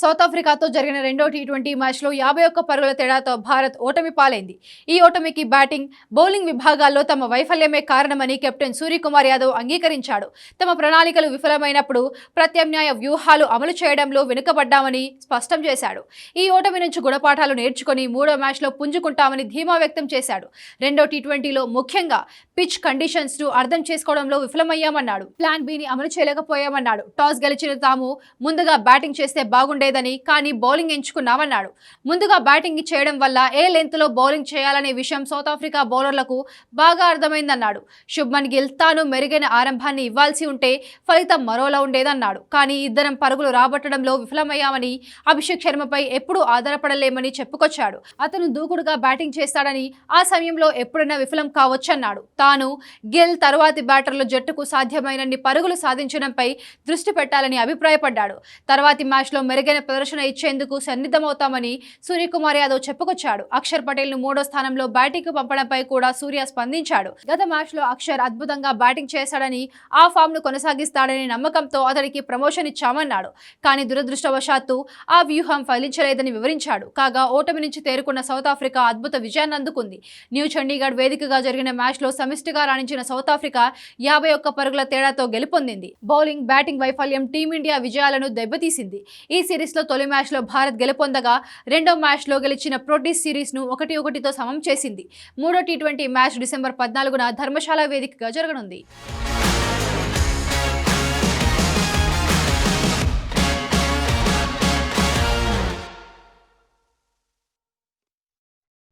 South ఆఫ్రికాతో జరిగిన రెండో T20 మ్యాచ్లో 51 పరుగుల తేడాతో భారత్ ఓటమి పాలైంది. ఈ ఓటమికి బ్యాటింగ్, బౌలింగ్ విభాగాల్లో తమ వైఫల్యమే కారణమని కెప్టెన్ సూర్యకుమార్ యాదవ్ అంగీకరించాడు. తమ ప్రణాళికలు విఫలమైనప్పుడు ప్రత్యామ్నాయ వ్యూహాలు అమలు చేయడంలో వెనుకబడ్డామని స్పష్టం చేశాడు. ఈ ఓటమి నుంచి గుణపాఠాలు నేర్చుకుని మూడో మ్యాచ్లో పుంజుకుంటామని ధీమా వ్యక్తం చేశాడు. రెండో టీ20లో ముఖ్యంగా పిచ్ కండిషన్స్ ను అర్థం చేసుకోవడంలో విఫలమయ్యామన్నాడు. ప్లాన్ బిని అమలు చేయలేకపోయామన్నాడు. టాస్ గెలిచిన తాము ముందుగా బ్యాటింగ్ చేస్తే బాగుండేది, కానీ బౌలింగ్ ఎంచుకున్నామన్నాడు. ముందుగా బ్యాటింగ్ చేయడం వల్ల ఏ లెంత్ లో బౌలింగ్ చేయాలనే విషయం సౌత్ ఆఫ్రికా బౌలర్లకు బాగా అర్థమైందన్నాడు. శుభ్మన్ గిల్ తాను మెరుగైన ఆరంభాన్ని ఇవ్వాల్సి ఉంటే ఫలితం మరోలా ఉండేదన్నాడు. కానీ ఇద్దరం పరుగులు రాబట్టడంలో విఫలమయ్యామని, అభిషేక్ శర్మపై ఎప్పుడూ ఆధారపడలేమని చెప్పుకొచ్చాడు. అతను దూకుడుగా బ్యాటింగ్ చేస్తాడని, ఆ సమయంలో ఎప్పుడైనా విఫలం కావచ్చన్నాడు. తాను, గిల్ తరువాతి బ్యాటర్ల జట్టుకు సాధ్యమైనన్ని పరుగులు సాధించడంపై దృష్టి పెట్టాలని అభిప్రాయపడ్డాడు. తర్వాతి మ్యాచ్లో మెరుగైన ప్రదర్శన ఇచ్చేందుకు సన్నిద్ధమవుతామని సూర్యకుమార్ యాదవ్ చెప్పుకొచ్చాడు. అక్షర్ పటేల్ ను మూడో స్థానంలో బ్యాటింగ్ పంపడంపై కూడా సూర్య స్పందించాడు. గత మ్యాచ్ లో అక్షర్ అద్భుతంగా బ్యాటింగ్ చేశాడని, ఆ ఫామ్ ను కొనసాగిస్తాడని నమ్మకంతో అతడికి ప్రమోషన్ ఇచ్చామన్నాడు. కానీ దురదృష్టవశాత్తు ఆ వ్యూహం ఫలించలేదని వివరించాడు. కాగా ఓటమి నుంచి తేరుకున్న సౌత్ ఆఫ్రికా అద్భుత విజయాన్ని అందుకుంది. న్యూ చండీగఢ్ వేదికగా జరిగిన మ్యాచ్ లో సమిష్టిగా రాణించిన సౌత్ ఆఫ్రికా 51 పరుగుల తేడాతో గెలుపొందింది. బౌలింగ్, బ్యాటింగ్ వైఫల్యం టీమిండియా విజయాలను దెబ్బతీసింది. ఈ సిరీస్ లో తొలి మ్యాచ్ లో భారత్ గెలుపొందగా, రెండో మ్యాచ్ లో గెలిచిన ప్రోటీస్ సిరీస్ ను 1-1తో సమం చేసింది. మూడో టీ20 మ్యాచ్ డిసెంబర్ 14న ధర్మశాల వేదికగా జరగనుంది.